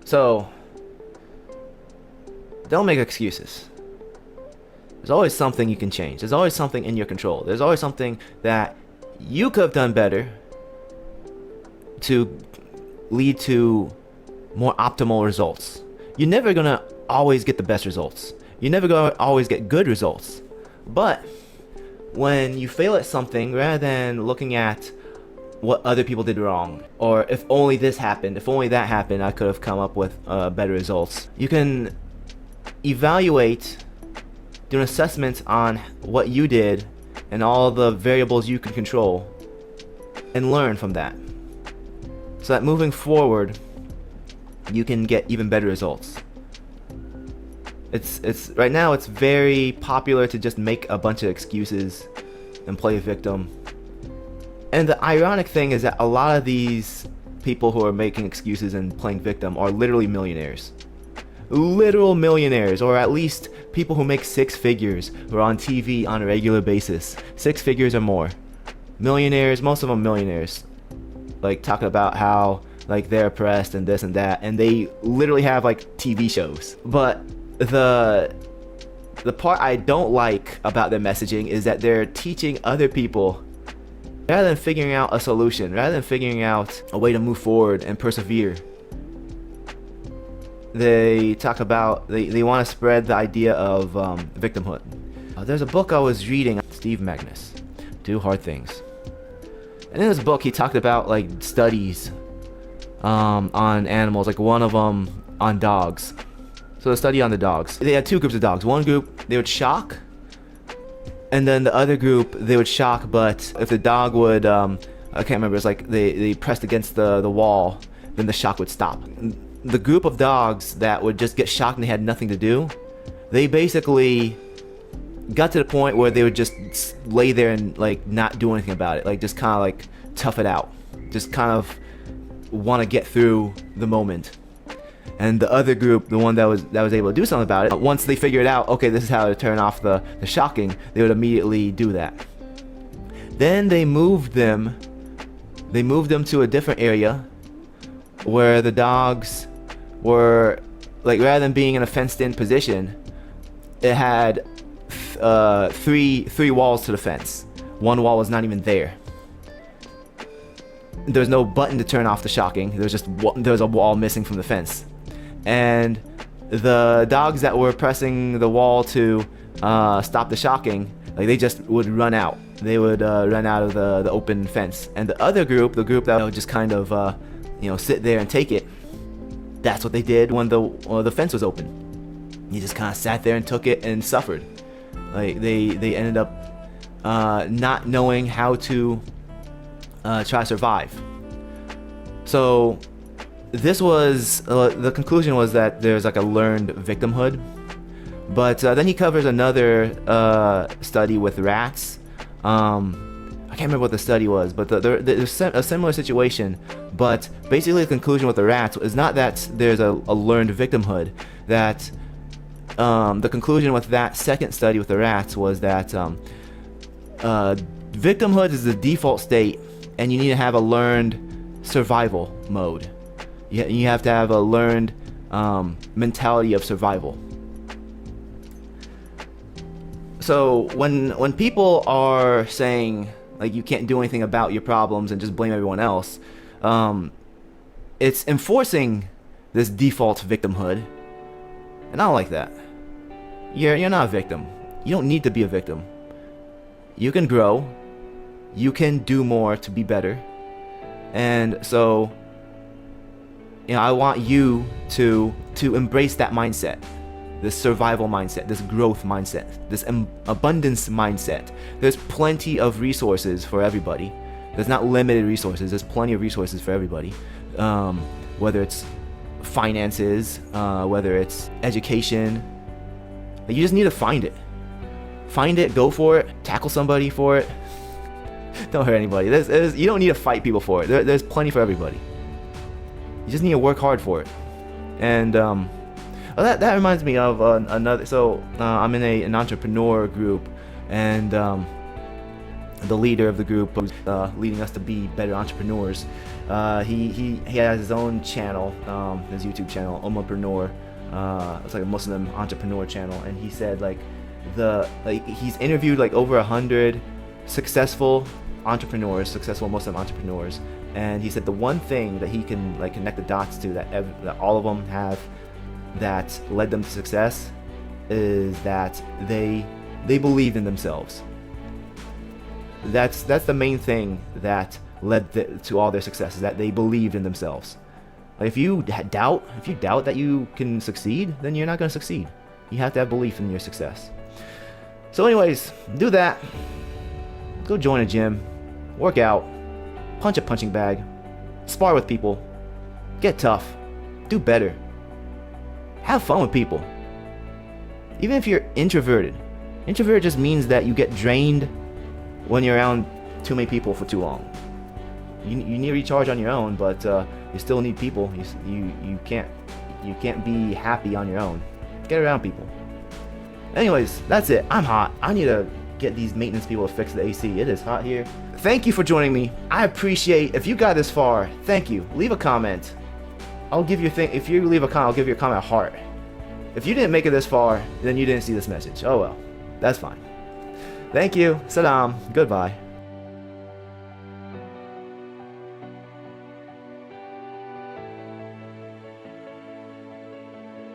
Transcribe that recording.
So, don't make excuses. There's always something you can change. There's always something in your control. There's always something that you could have done better to lead to more optimal results. You're never gonna always get the best results. You're never gonna always get good results. But when you fail at something, rather than looking at what other people did wrong, or if only this happened, if only that happened, I could have come up with better results. You can evaluate, do an assessment on what you did and all the variables you can control, and learn from that, so that moving forward you can get even better results. It's right now it's very popular to just make a bunch of excuses and play a victim. And the ironic thing is that a lot of these people who are making excuses and playing victim are literally millionaires. Literal millionaires, or at least people who make six figures, who are on TV on a regular basis. 6 figures or more. Millionaires, most of them millionaires. Like talking about how like they're oppressed and this and that, and they literally have like TV shows. But the part I don't like about their messaging is that they're teaching other people, rather than figuring out a solution, rather than figuring out a way to move forward and persevere, they talk about, they want to spread the idea of victimhood. There's a book I was reading, Steve Magnus, Do Hard Things. And in this book he talked about like studies on animals, like one of them on dogs. So the study on the dogs, they had 2 groups of dogs. One group, they would shock, and then the other group, they would shock, but if the dog would, I can't remember, it's like they pressed against the wall, then the shock would stop. The group of dogs that would just get shocked and they had nothing to do, they basically got to the point where they would just lay there and like not do anything about it, like just kind of like tough it out, just kind of want to get through the moment. And the other group, the one that was able to do something about it, once they figured out, okay, this is how to turn off the shocking, they would immediately do that. Then they moved them to a different area where the dogs were, like, rather than being in a fenced-in position, it had three walls to the fence. One wall was not even there. There was no button to turn off the shocking. There was a wall missing from the fence. And the dogs that were pressing the wall to stop the shocking, like, they just would run out. They would run out of the open fence. And the other group, the group that would just kind of sit there and take it, that's what they did when the fence was open. You just kind of sat there and took it and suffered. Like, they ended up not knowing how to try to survive. So this was the conclusion was that there's like a learned victimhood. But then he covers another study with rats. I can't remember what the study was, but there's a similar situation. But basically the conclusion with the rats is not that there's a learned victimhood. That the conclusion with that second study with the rats was that victimhood is the default state, and you need to have a learned survival mode. You have to have a learned mentality of survival. So when people are saying, like, you can't do anything about your problems and just blame everyone else, it's enforcing this default victimhood, and I don't like that. You're not a victim. You don't need to be a victim. You can grow. You can do more to be better. And so, I want you to embrace that mindset, this survival mindset, this growth mindset, this abundance mindset. There's plenty of resources for everybody. There's not limited resources. There's plenty of resources for everybody. Whether it's finances, whether it's education, you just need to find it. Find it, go for it, tackle somebody for it. Don't hurt anybody. You don't need to fight people for it. There's plenty for everybody. You just need to work hard for it. And that reminds me of another. So I'm in an entrepreneur group, and the leader of the group, who's leading us to be better entrepreneurs. He has his own channel, his YouTube channel, Ummapreneur. It's like a Muslim entrepreneur channel, and he said he's interviewed like over 100 successful Muslim entrepreneurs, and he said the one thing that he can like connect the dots to that all of them have that led them to success is that they believed in themselves. That's the main thing that led to all their success, is that they believed in themselves. Like if you doubt that you can succeed, then you're not going to succeed. You have to have belief in your success. So anyways, do that. Go join a gym, work out, punch a punching bag, spar with people, get tough, do better, have fun with people. Even if you're introverted just means that you get drained when you're around too many people for too long. You need to recharge on your own, but you still need people. You can't be happy on your own. Get around people. Anyways, that's it. I'm hot. I need to get these maintenance people to fix the AC. It is hot here. Thank you for joining me. I appreciate if you got this far. Thank you. Leave a comment. I'll give you if you leave a comment, I'll give you a comment heart. If you didn't make it this far, then you didn't see this message. Oh well, that's fine. Thank you. Salam. Goodbye.